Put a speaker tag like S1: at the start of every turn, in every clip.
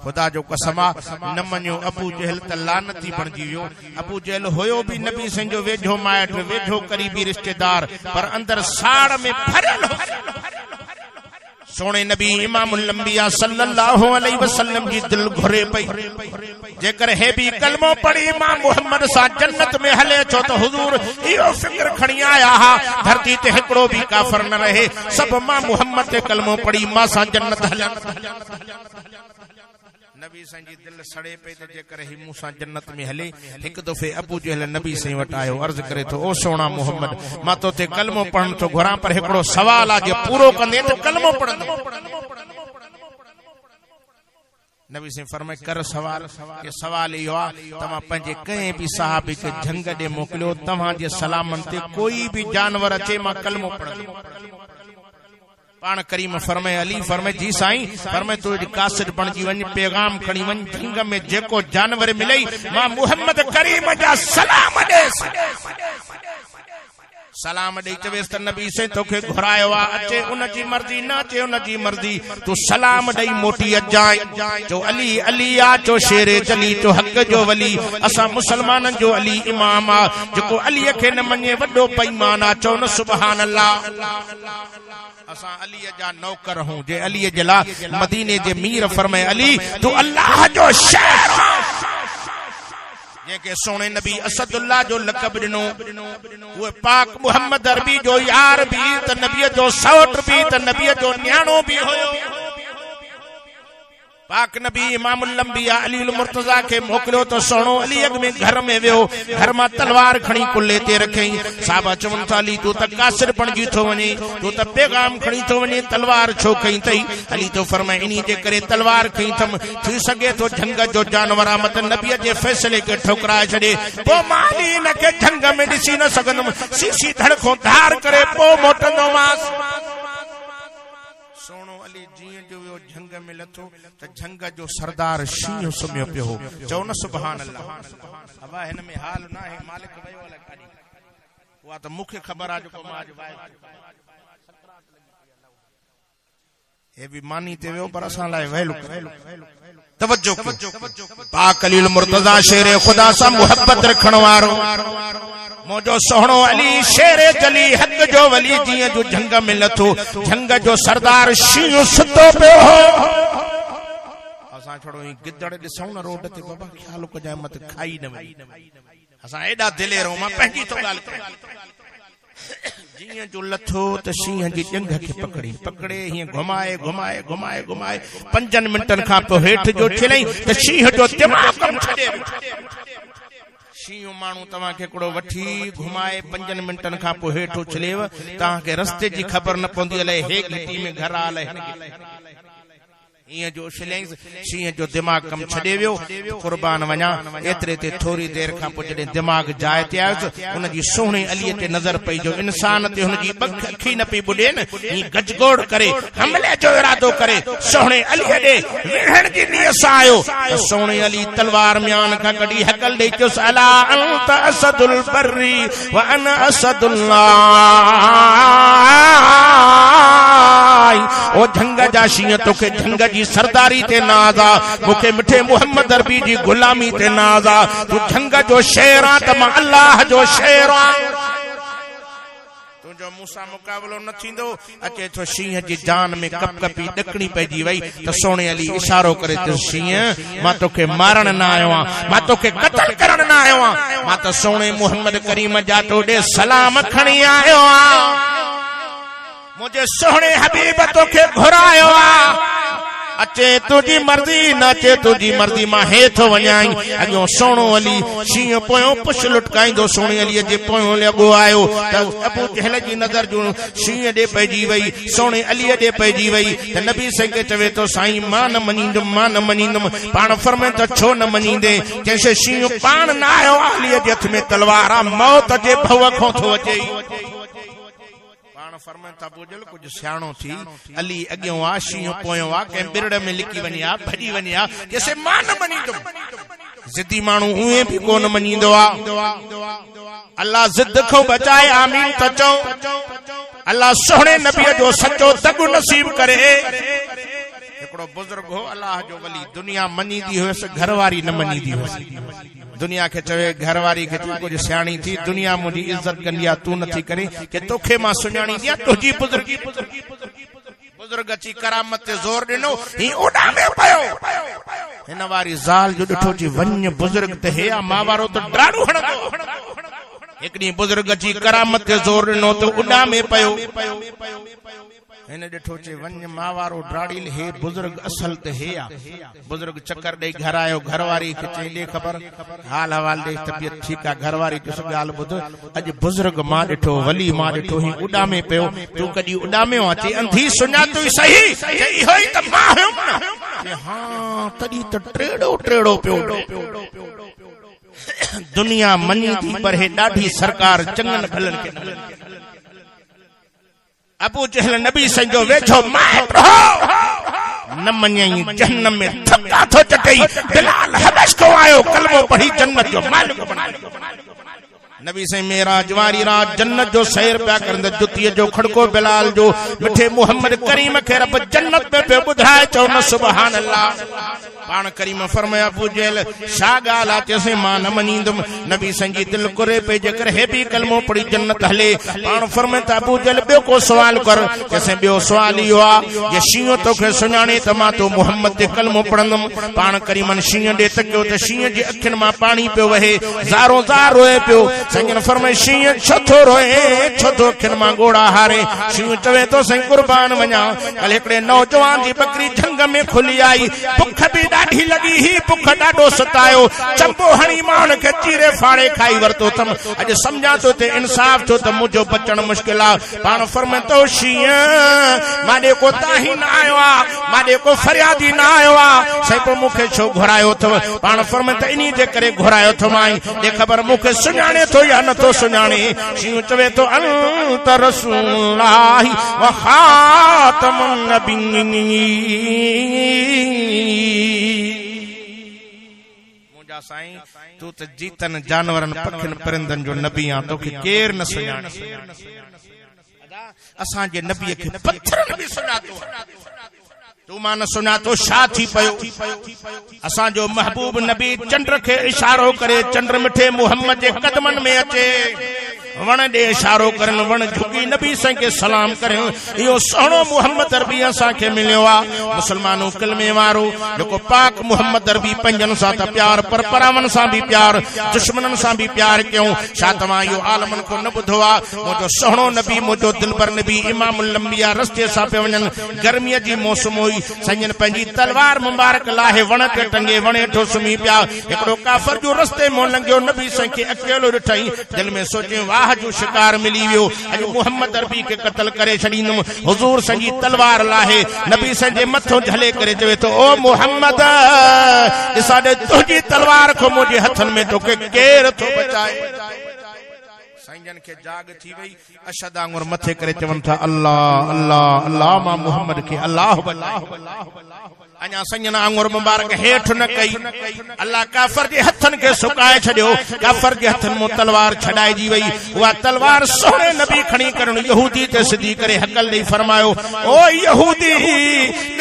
S1: खुदा जो कसमा न मनियो अबू जहल त लानती बणजी वियो। अबू जहल होयो भी नबी सिंह जो वेझो माइट वेझो करीबी रिश्तेदार पर अंदर साड़ में भरियल हो। सोने नबी इमामुल अंबिया सल्लल्लाहु अलैहि वसल्लम जी दिल घुरे पई जेकर हे भी कलमो पढ़ी इमाम मोहम्मद सा जन्नत में हले छो तो हुजूर इहो फिक्र खणी आया हा धरती ते हिकड़ो भी काफर न रहे सब मां मोहम्मद ते कलमो पढ़ी मां सा जन्नत हलन। नबी साईं जी दिल सड़े पे तो जेकर ही मूसा जन्नत में हले। एक दफे अबू जहल नबी साईं वट आयो अर्ज करे तो ओ सोना मोहम्मद मां तो ते कलमो पढ़न तो घुरा पर हिकड़ो सवाल आ जे पूरो कंदे तो कलमो पढ़ंदे। नबी साईं फरमाए कर सवाल। ये सवाल इहो आ तमा पंजे कहीं भी सहाबी के जंग दे मोकलियो तमा जे सलामन ते कोई भी जानवर अचे मां कलमो पढ़ंदो। पान करीम फरमाए अली फरमाए जी साईं फरमाए तो कासिर बणजी वञ पैगाम खणी वञ जंग में जेको जानवर मिलई मां मुहम्मद करीम जा सलाम देस। सलाम दे चवेस त नबी से तोखे घुरायो आ अचे उन जी मर्जी ना अचे उन जी मर्जी तू सलाम दई मोटी अजाए जो अली अली आ जो शेरे जली जो हक जो वली असा मुसलमानन जो अली इमाम आ जेको अली के न मने वडो बेईमान आ चो न सुभान अल्लाह। असा अली जा नौकर हूं जे अली जला मदीने जे मीर फरमाए अली तू अल्लाह जो शेर जेके सोने नबी असदुल्लाह जो लक़ब दिनो वो पाक मोहम्मद अरबी जो यार भी त नबी जो सौट भी त नबी जो न्याणो भी होयो। पाक नबी इमामुल अंबिया अली मुर्तजा के मोकलियो तो सोनो अली अग में घर में वियो घर में तलवार खणी कुल्ले ते रखई साहबा चवन ताली तू त कासिर बणजी थो वने तू त पैगाम खणी थो वने तलवार छो खई तई। अली तो फरमाए इनी जे करे तलवार खई थम थी सके तो जंग जो जानवर मत नबी जे फैसले के ठुकराए छडे पो माली न के जंग में दिसी न सगन सीसी धड़को धार करे पो मोटंदो मास। सोनो अली जीअं जो वियो जंग में लथो त जंग जो सरदार शींह सुम्हियो पियो हो चओ न सुभान अल्लाह। अबा हिन में हाल ना है मालिक वयो अला काडी वा त मुखे खबर आ जो मां आज वाए ए भी मानी ते वियो पर असा लाए वहलु तवज्जो पाक अली मुर्तजा शेर खुदा सा मोहब्बत रखण वारो मोजो सोहणो अली शेरे जली हक जो वली जीअं जो जंग में लथो जंग जो सरदार शींह सुतो पियो हो। असां छोड़ो ही गिदड़ ॾिसऊं न रोड ते बाबा ख्याल कजाए मत खाई न वई असां एॾा दिलेरो मां पंहिंजी तो ॻाल्हि कयां जीअं जो लथो त शींह जी जंग खे पकड़े हीअं घुमाए घुमाए घुमाए घुमाए 5 मिंटनि खां पोइ हेठि जो छिलई त शींह जो दिमाग़ कम छॾे शींह माण्हू तव्हां खे हिकिड़ो वठी घुमाए 5 मिंटनि खां पोइ हेठो छिलेव तव्हांखे रस्ते जी ख़बर न पवंदी अलाए हे गिटी में घर आ अलाए इं जो शिलेंस शींह जो दिमाग़ कम छॾे वियो कुर्बान वञा एतिरे ते थोरी देर खां पोइ जॾहिं दिमाग़ जाइ ते आयुसि उन जी सोणे अलीअ ते नज़र पई जो इंसान ते हुन जी अखी न पई ॿुॾे न हीअं गजगोड़ करे हमले जो इरादो करे सोणे अलीअ ॾे विढ़ण जी नीयत सां आयो त सोणे अली तलवार म्यान खां कढी हकल ॾेई चयुसि अला अंत असदुल बर्री व अना असदुल्लाह ओ जंग जा शींह तोखे जंग जी सरदारी ते नाज़ा मुखे मिठे मोहम्मद अरबी जी गुलामी ते नाज़ा तू जंग जो शेर आ त मां अल्लाह जो शेर आ तुंहिंजो मूंसां मुक़ाबिलो न थींदो अचे थो शींह जी जान में कपकपी ॾकणी पइजी वई त सोणे अली इशारो करे त शींह मां तोखे मारण न आयो आहियां मां तोखे क़त्ल करण न आयो आहियां मां त सोणे मोहम्मद करीम जा तोॾे सलाम खणी आयो आहियां मुझे सोहणे हबीब तोखे घुरायो आ अचे तुझी मर्जी न अचे तुझी मर्जी मां हेठ वञाई अॻियों सोणो अली शींह पोयों पुछ लुटकाईंदो सोणे अलीअ जे पोयों लॻो आयो त अबू जहल जी नज़र जो शींह ॾे पइजी वई सोणे अलीअ ॾे पइजी वई त नबी साईं खे चवे थो साईं मां न मञींदुमि पाण फरमाए त छो न मञींदे जंहिंसे शींह पाण न आयो अलीअ जे हथ में तलवार आ मौत जे भव खां थो अचे फरमाता बोझल कुछ सियाणो थी अली अॻियों आ शींह पोयों आ कंहिं बिरड़ में लिकी वञे आ भॼी वञे आ जैसे मां न मञींदुमि ज़िदी माण्हू उहे बि कोन मञींदो आ अल्लाह ज़िद खां बचाए आमीन त चओ अल्लाह सोहणे नबीअ जो सचो दग नसीब करे हिकिड़ो बुजुर्ग हो अल्लाह जो वली दुनिया मञींदी हुयसि घरवारी न मञींदी हुयसि दुनिया के चवे घरवारी के तू कुछ सियाणी थी दुनिया मुझी इज्जत कंदी आ तू नथी करे के तोखे मां सुञाणी दिया तुझी बुजुर्गी बुजुर्ग अची करामत ते जोर ॾिनो ही उॾामे पयो हिन वारी ज़ाल जो ॾिठो जी वञ बुजुर्ग ते हे मां वारो त ड्राड़ू हणंदो हिक ॾींहुं बुजुर्ग अची करामत ते जोर ॾिनो त उॾामे पयो हिन ॾिठो चे वञ मां वारो ड्राड़ील हे बुजुर्ग असल ते हे आ बुजुर्ग चक्कर ॾेई घर आयो घरवारी खे चई ॾे ख़बर हाल हवाल ॾे तबियत ठीकु आहे घरवारी ॾिस ॻाल्हि ॿुध अॼु बुजुर्ग मां ॾिठो वली मां ॾिठो ही उॾामे पियो तूं कॾहिं उॾामियो आहे चई अंधी सुञातो सही इहो ई त मां हुयुमि हा तॾहिं त टेड़ो पियो दुनिया मञी थी पर हे ॾाढी सरकार चङनि भलनि खे अबू जहल नबी संजो वेठो माइट हो न मञई जहन्नम में थका थो चटई बिलाल हबश को आयो कलमो पढ़ी जन्नत जो मालिक बणायो नबी से मेराज वारी रात जन्नत जो सैर पिया करंद जुतीअ जो खड़को बिलाल जो मिठे मोहम्मद करीम खे रब जन्नत में पे बुधाए चो न सुभान अल्लाह पान करीम फरमाया अबू जहल छा ॻाल्हि आहे चइसे मां न मञींदुमि नबी संजी दिल कुरे पे जेकर हे बि कलमो पढ़ी जन्नत हले पान फरमाए त अबू जहल ॿियो को सवाल कर चइसे ॿियो सवाल इहो आहे जे शींहं तोखे सुञाणे त मां तो मोहम्मद ते कलमो पढ़ंदुमि पान करीमन शींहं ॾे तकियो त शींहं जे अखियुनि मां पाणी पियो वहे ज़ारो ज़ार रोए पियो संजन फरमाए शींहं छो थो रोए छो थो अखियुनि मां ॻोड़ा हारे शींहं चवे थो साईं कुर्बान वञा कल हिकिड़े नौजवान जी बकरी झंग में खुली आई बुख बि ॾाढी लॻी ही बुख ॾाढो सतायो चंबो हणी मां हुनखे चीरे फाड़े खाई वरितो अथमि अॼु सम्झां थो ते इंसाफ़ थियो त मुंहिंजो बचण मुश्किल आहे पाण फरमाए थो शींहं मां ॾे को ताही न आयो आहे मां ॾे को फरियादी न आयो आहे साईं पोइ मूंखे छो घुरायो अथव पाण फरमाए त इन जे करे घुरायो अथमांइ ॾे ख़बर मूंखे सुञाणे थो या नथो सुञाणे शींहं चवे थो अंत रसूलुल्लाह व खातमुन नबिय्यीन साईं तू त जीतन जानवरन पखिन परिंदन जो नबी आ तोखे केर न सुञाणे असां जे नबी खे पत्थरन भी सुञातो तू मां न सुञातो छा थी पयो असां जो महबूब नबी चंद्र खे इशारो करे चंद्र मिठे मोहम्मद जे कदमन में अचे वण ॾे इशारो करन वण झुकी नबी साईं खे सलाम करियो इहो सुहिणो मोहम्मद अरबी असां खे मिलियो आहे मुसलमानों कलमे वारो जेको पाक मोहम्मद अरबी पंजनि सां त प्यार पर परावन सां भी प्यार दुश्मननि सां भी प्यार कयूं छा तव्हां इहो आलमन को न ॿुधो आहे मुंहिंजो सुहिणो नबी मुंहिंजो दिलबर नबी इमामुल अंबिया रस्ते सां पिया वञनि गर्मीअ जी मौसम हुई संजन पंहिंजी तलवार मुबारक लाहे वण ते टंगे वण हेठो सुम्ही पिया हिकिड़ो काफ़र जो रस्ते मों लंघियो नबी साईं खे अकेलो ॾिठई दिल में सोचियो वाह जो शिकार मिली वियो अॼु मोहम्मद अरबी खे कत्ल करे छॾींदुमि हुज़ूर संजी तलवार लाहे नबी संजे मथो झले करे चवे थो ओ मोहम्मद ॾिसा ॾे तुंहिंजी तलवार खो मुंहिंजे हथनि में तोखे केर थो बचाए साईं खे जाग थी वई अशद आंगुर मथे करे चवनि था अल्लाह अल्लाह अल्लाह मां मोहम्मद खे अल्लाह अञा संजन आंगुर मुबारक हेठ न कई अल्लाह काफर जे हथन के सुकाए छड़ियो काफर जे हथन मो तलवार छडाईजी वई वा तलवार सोने नबी खणी करन यहूदी ते सिधी करे हकल दई फरमायो ओ यहूदी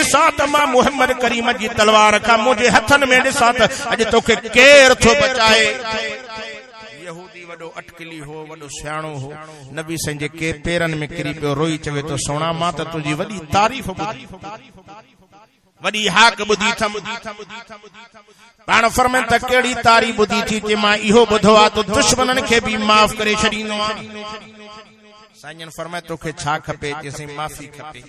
S1: ॾिसा त मां मोहम्मद करीम जी तलवार का मुझे हथन में ॾिसा त अज तोखे केर थो बचाए यहूदी वडो अटकली हो वडो सियाणो हो नबी संजे के पेरन में किरी पियो रोई चवे तो सोना मां त तुजी वडी तारीफ बुधी वडी हाक बुधी थम पाण फरमाए त केड़ी तारी बुधी थी जे मां इहो बुधो आ तो दुश्मनन के भी माफ करे छडीनो आ साईं फरमाए तोखे छा खपे जैसे माफी खपे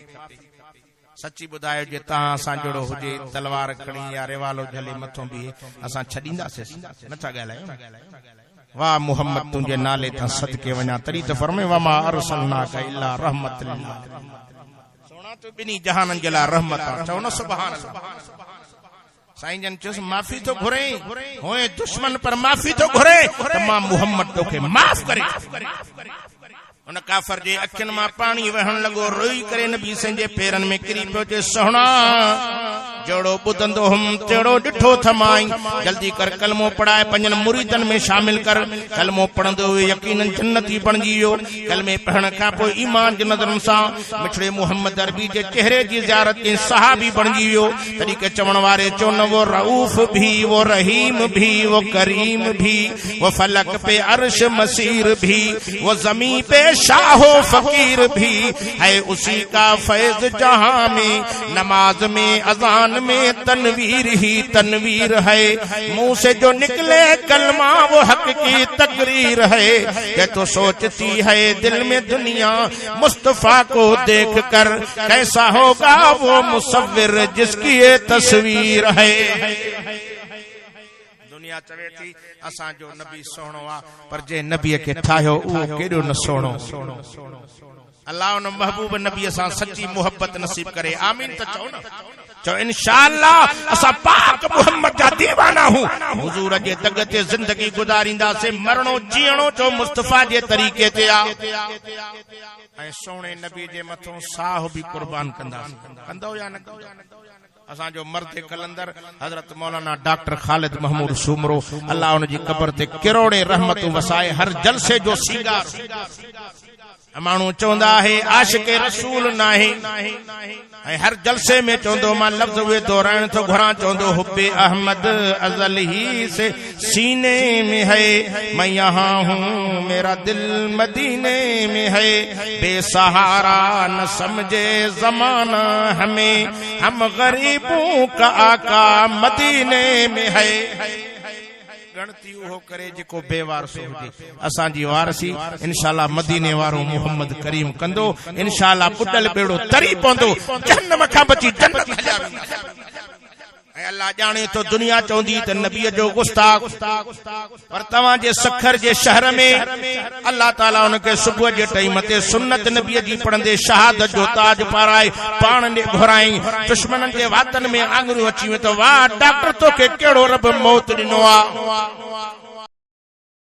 S1: सच्ची बुधायो जे तहां सा जोड़ो हुजे तलवार खणी या रेवालो झले मथों भी असा छडींदासे नथा गालायो वाह मोहम्मद तुंजे नाले ता सदके वना तरी त फरमाए वा मा अरसलना का इल्ला रहमत लिल तो बिनी जहानन जला रहमत चओ न सुभान अल्लाह साईं जन चुस माफी तो घुरे होए दुश्मन पर माफी तो घुरे त मां मोहम्मद तोखे माफ करे उन काफर जे अखिन मां पानी वहण लगो रोई करे नबी संजे पेरन में किरी पियो जे सोहणा जड़ो बुदंदो हम तेड़ो डिठो थमाई जल्दी कर कलमो पढ़ाए पंजन मुरीदन में शामिल कर कलमो पढ़ंदो यकीनन जन्नती बन जियो कलमे पढ़ण का पोइ ईमान जे नज़रन सां मिठड़े मोहम्मद अरबी जे चेहरे जी ज़ियारत के सहाबी बन जियो तड़ी के चवण वारे चो न वो रऊफ भी वो रहीम भी वो करीम भी वो फलक पे अर्श मसीर भी वो जमी पे शाहो फकीर भी है उसी का फैज जहां में नमाज में अजान में तनवीर ही तनवीर है मुंह से जो निकले कलमा वो हक की तकरीर है ये तो सोचती है दिल में दुनिया मुस्तफा को देख कर कैसा होगा वो मुसव्विर जिसकी ये तस्वीर है दुनिया चवे थी असां जो नबी सोहणो आ पर जे नबी के ठायो वो केड़ो न सोहणो अल्लाह उन महबूब नबी सां सच्ची मोहब्बत नसीब करे आमीन त चओ न चो इंशाअल्लाह असां पाक मोहम्मद जा दीवाना हूं हुजूर जे दग ते जिंदगी गुजारींदा से मरणो जीणो जो मुस्तफा जे तरीके ते आ ऐं सोने नबी जे मथों साह भी कुर्बान कंदा कंदो या न असां जो मर्द कलंदर हजरत मौलाना डॉक्टर खालिद महमूद सुमरो अल्लाह उन जी कब्र ते करोड़े रहमतूं वसाए हर जलसे जो सींगार माण्हू चवंदा है आशिक रसूल नाहे ऐं हर जलसे में चवंदो मां लफ्ज़ उहे दोहराइण थो घुरां चवंदो हुब्बे अहमद अज़ल ही से सीने में है मैं यहाँ हूँ मेरा दिल मदीने में है बेसहारा न समझे जमाना हमें हम गरीबों का आका मदीने में है गणती उहो करे जेको बेवारसो हुजे असां जी वारसी इंशाअल्लाह मदीने वारो मोहम्मद करीम कंदो इंशाअल्लाह पुडल बेड़ो तरी पवंदो जहन्नम खां बची जन्नत हलिया वेंदा ऐं अल्लाह जाने तो दुनिया चवंदी त नबीअ जो गुस्ताख पर तव्हां जे सखर जे शहर में अल्लाह ताला उनके सुबुह जे टाइम ते सुन्नत नबीअ जी पढ़ंदे शहादत जो ताज पाराए पाण ने घुराई दुश्मनन जे वातन में आंगुरियूं अची वें त वाह डॉक्टर तोखे केड़ो रब मौत ॾिनो आ